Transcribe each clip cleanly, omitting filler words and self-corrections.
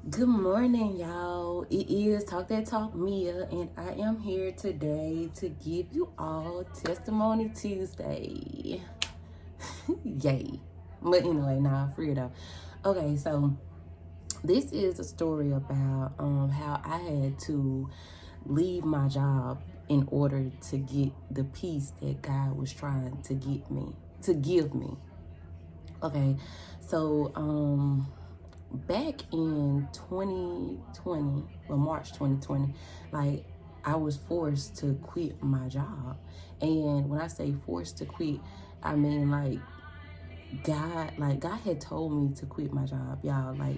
Good morning, y'all. It is Talk That Talk Mia, and I am here today to give you all Testimony Tuesday. Yay. But anyway, nah, for real though. Okay, so this is a story about how I had to leave my job in order to get the peace that God was trying to give me. Okay, so back in 2020, well, March 2020, like I was forced to quit my job. And when I say forced to quit, I mean God had told me to quit my job, y'all, like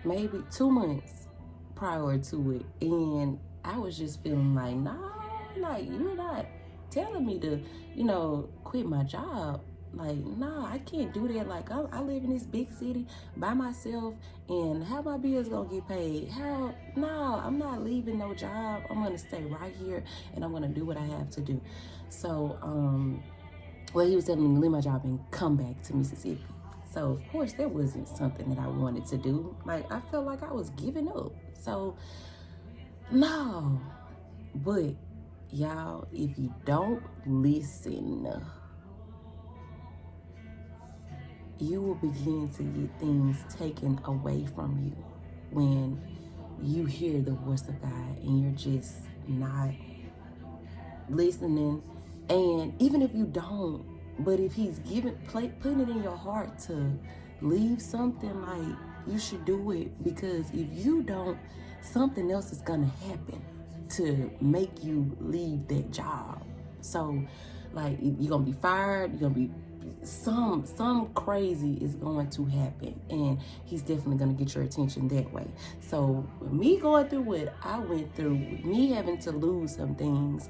maybe 2 months prior to it. And I was just feeling like, nah, like you're not telling me to, quit my job. Like, nah, I can't do that. Like, I live in this big city by myself, and how my bills gonna get paid? How? No, I'm not leaving no job. I'm gonna stay right here, and I'm gonna do what I have to do. So, well, he was telling me to leave my job and come back to Mississippi. So, of course, that wasn't something that I wanted to do. Like, I felt like I was giving up. So, no. But, y'all, if you don't listen, you will begin to get things taken away from you when you hear the voice of God and you're just not listening. And even if you don't, but if he's putting it in your heart to leave something, like, you should do it, because if you don't, something else is gonna happen to make you leave that job. So, like, you're gonna be fired, you're gonna be some crazy is going to happen, and he's definitely going to get your attention that way. So me going through what I went through, me having to lose some things,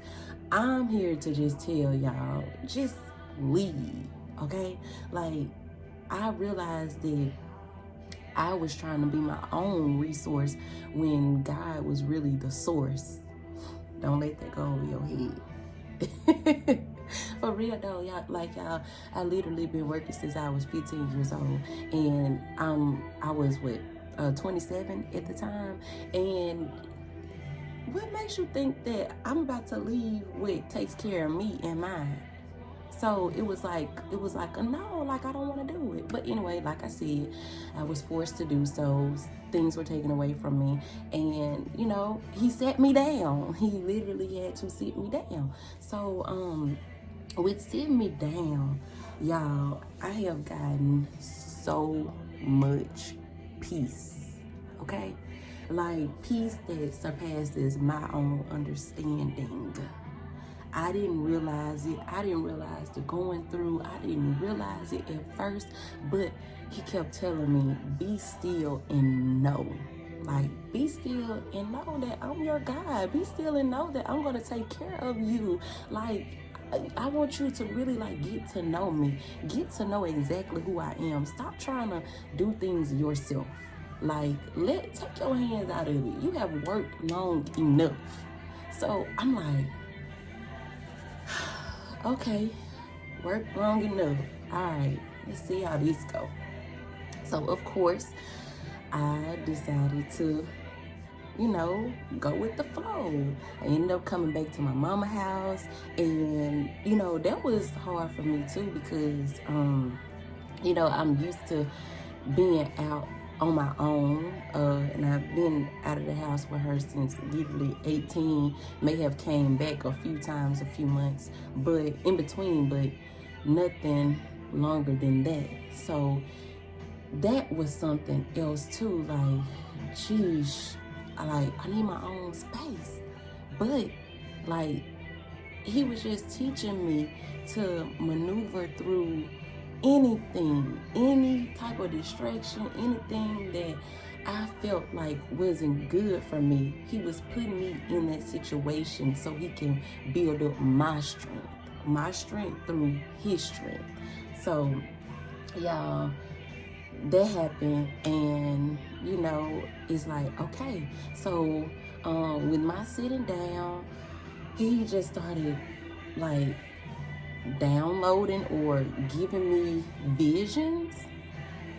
I'm here to just tell y'all, just leave. Okay, like, I realized that I was trying to be my own resource when God was really the source. Don't let that go over your head. For real though, y'all, I literally been working since I was 15 years old, and I was 27 at the time. And what makes you think that I'm about to leave what takes care of me and mine? So it was like a no, like, I don't want to do it. But anyway, like I said, I was forced to do so. Things were taken away from me, and he sat me down. He literally had to sit me down. So with sitting me down, y'all, I have gotten so much peace. Okay, like peace that surpasses my own understanding. I didn't realize it. I didn't realize the going through. I didn't realize it at first, but he kept telling me, be still and know. Like, be still and know that I'm your God. Be still and know that I'm going to take care of you. Like, I want you to really, like, get to know me. Get to know exactly who I am. Stop trying to do things yourself. Like, take your hands out of it. You have worked long enough. So I'm like, okay, work long enough. All right, let's see how this go. So of course, I decided to, go with the flow. I ended up coming back to my mama's house, and that was hard for me too, because I'm used to being out on my own, and I've been out of the house with her since literally 18. May have came back a few times, a few months, but in between, but nothing longer than that. So that was something else too. Like, geez, I need my own space. But like, he was just teaching me to maneuver through anything, any type of distraction, anything that I felt like wasn't good for me. He was putting me in that situation so he can build up my strength through his strength. So, y'all, that happened, and it's like, okay. So with my sitting down, he just started, like, downloading or giving me visions,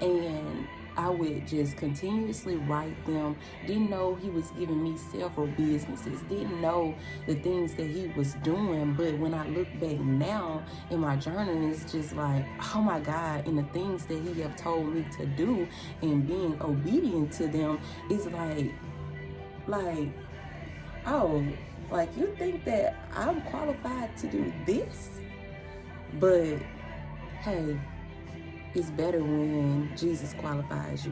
and I I would just continuously write them. Didn't know he was giving me several businesses. Didn't know the things that he was doing. But when I look back now in my journal, it's just like, oh my God, and the things that he have told me to do and being obedient to them is like, oh, like you think that I'm qualified to do this? But hey, it's better when Jesus qualifies you.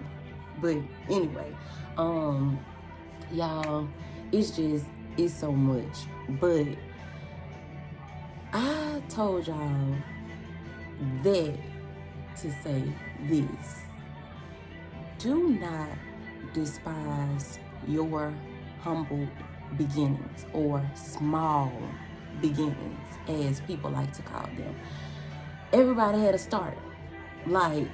But anyway, y'all, it's so much. But I told y'all that to say this. Do not despise your humble beginnings, or small beginnings, as people like to call them. Everybody had a start. Like,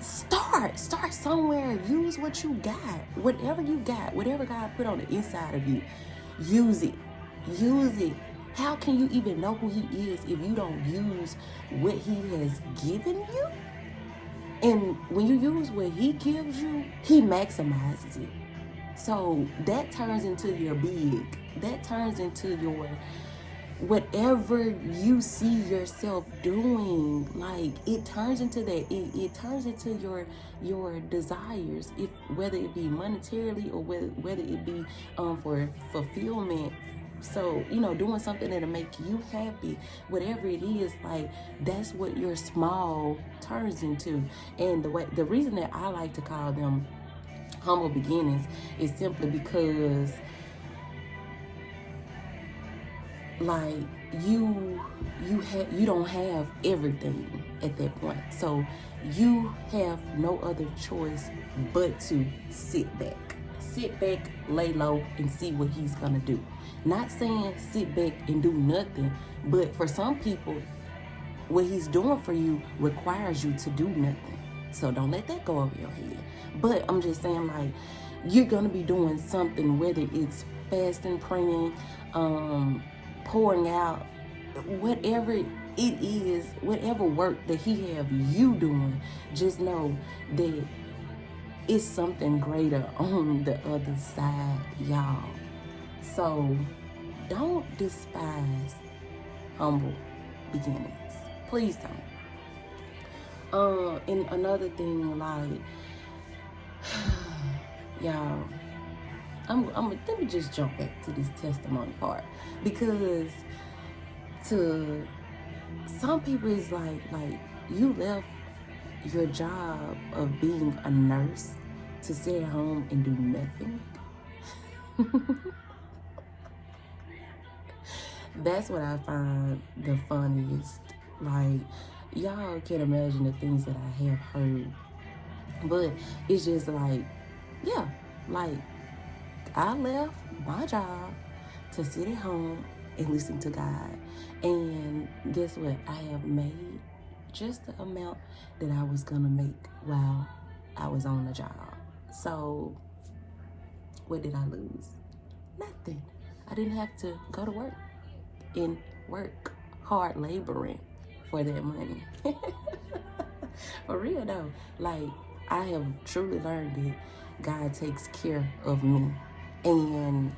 start somewhere. Use what you got. Whatever you got, whatever God put on the inside of you, use it. How can you even know who he is if you don't use what he has given you? And when you use what he gives you, he maximizes it. So that turns into your big. That turns into your whatever you see yourself doing. Like, it turns into that. It turns into your desires, if whether it be monetarily or whether it be for fulfillment. So, doing something that'll make you happy, whatever it is, like, that's what your small turns into. And the reason that I like to call them humble beginnings is simply because, like, you don't have everything at that point. So you have no other choice but to sit back, lay low, and see what he's gonna do. Not saying sit back and do nothing, but for some people, what he's doing for you requires you to do nothing. So don't let that go over your head. But I'm just saying, like, you're gonna be doing something, whether it's fasting, praying, pouring out, whatever it is, whatever work that he have you doing, just know that it's something greater on the other side, y'all. So don't despise humble beginnings. Please don't. And another thing, like, y'all, let me just jump back to this testimony part, because to some people it's like you left your job of being a nurse to sit at home and do nothing. That's what I find the funniest. Like, y'all can't imagine the things that I have heard. But it's just like, yeah, like, I left my job to sit at home and listen to God. And guess what? I have made just the amount that I was gonna make while I was on the job. So what did I lose? Nothing. I didn't have to go to work and work hard laboring for that money. For real though, like, I have truly learned that God takes care of me. And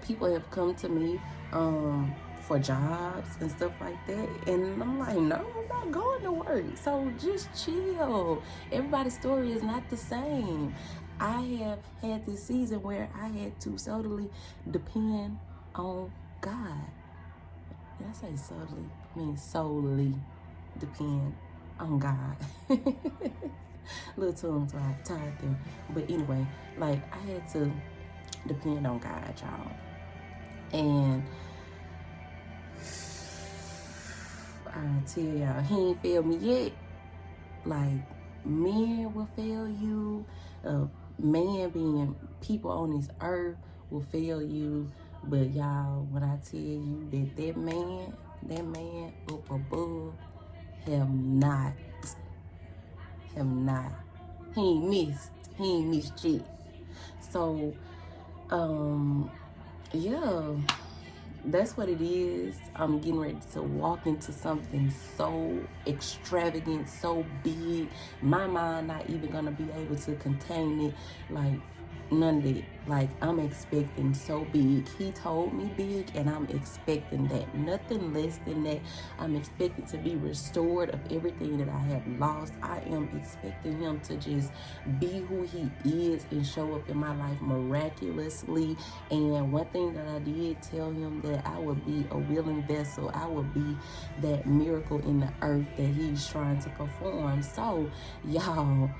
people have come to me for jobs and stuff like that, and I'm like, no, I'm not going to work, so just chill. Everybody's story is not the same. I have had this season where I had to solely depend on God. Did I say solely? I mean solely depend on God. Little tongue tied there. But anyway, like, I had to depend on God, y'all. And I tell y'all, he ain't failed me yet. Like, men will fail you. Man being people on this earth will fail you. But y'all, when I tell you that man up above have not. He ain't missed shit. So, yeah, that's what it is. I'm getting ready to walk into something so extravagant, so big. My mind not even gonna be able to contain it. Like, none of it. Like, I'm expecting so big. He told me big, and I'm expecting that. Nothing less than that. I'm expecting to be restored of everything that I have lost. I am expecting him to just be who he is and show up in my life miraculously. And one thing that I did tell him, that I would be a willing vessel. I would be that miracle in the earth that he's trying to perform. So, y'all,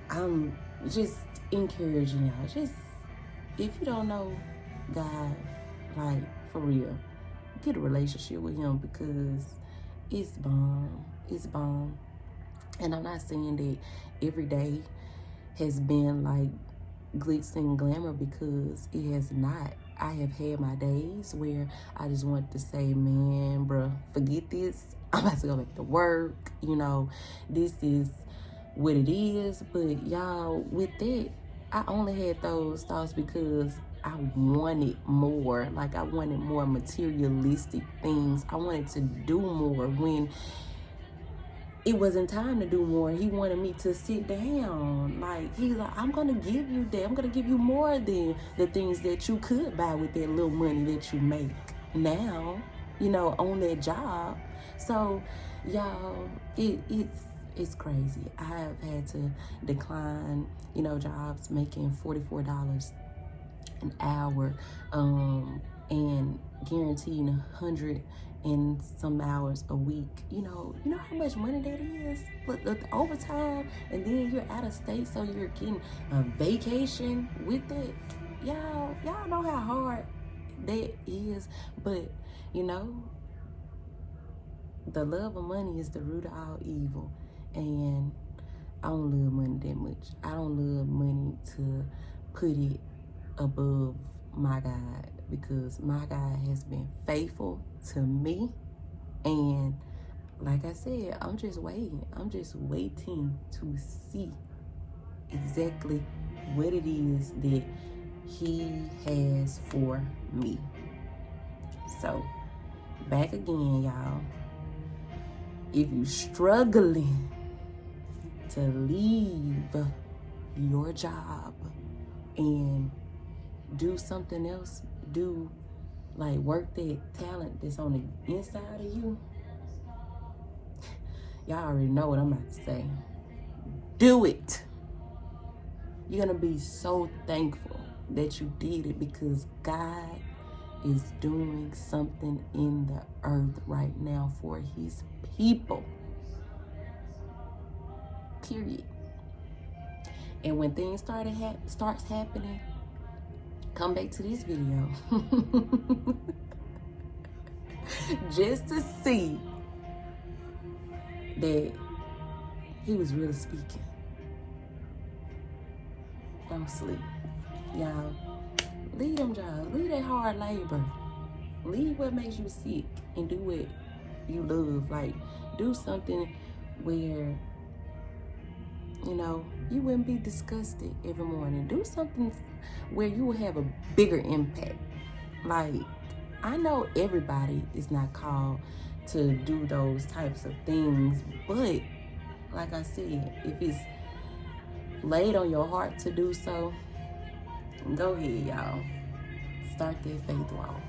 I'm just encouraging y'all. Just, if you don't know God, like, for real, get a relationship with him, because it's bomb. It's bomb. And I'm not saying that every day has been like glitz and glamour, because it has not. I have had my days where I just want to say, man, bruh, forget this. I'm about to go back to work. You know, this is what it is. But y'all, with that, I only had those thoughts because I wanted more. Like, I wanted more materialistic things. I wanted to do more when it wasn't time to do more. He wanted me to sit down. Like, he's like, I'm gonna give you that. I'm gonna give you more than the things that you could buy with that little money that you make now, you know, on that job. So, y'all, it's crazy. I have had to decline, you know, jobs making $44 an hour, and guaranteeing 100 and some hours a week. You know how much money that is? Look, the overtime, and then you're out of state, so you're getting a vacation with it. Y'all know how hard that is. But, you know, the love of money is the root of all evil. And I don't love money that much. I don't love money to put it above my God, because my God has been faithful to me. And like I said, I'm just waiting. I'm just waiting to see exactly what it is that he has for me. So, back again, y'all. If you're struggling to leave your job and do something else, do like work that talent that's on the inside of you, y'all already know what I'm about to say. Do it. You're gonna be so thankful that you did it, because God is doing something in the earth right now for his people. Period. And when things starts happening, come back to this video just to see that he was really speaking. Don't sleep, y'all. Leave them jobs. Leave that hard labor. Leave what makes you sick and do what you love. Like, do something where, you know, you wouldn't be disgusted every morning. Do something where you will have a bigger impact. Like, I know everybody is not called to do those types of things, but like I said, if it's laid on your heart to do so, go ahead, y'all. Start that faith walk.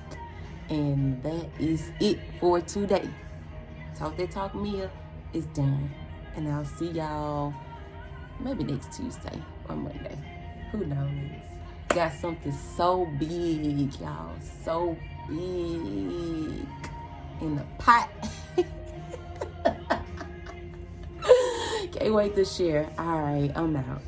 And that is it for today. Talk That Talk Mia is done. And I'll see y'all maybe next Tuesday or Monday. Who knows? Got something so big, y'all. So big in the pot. Can't wait to share. All right, I'm out.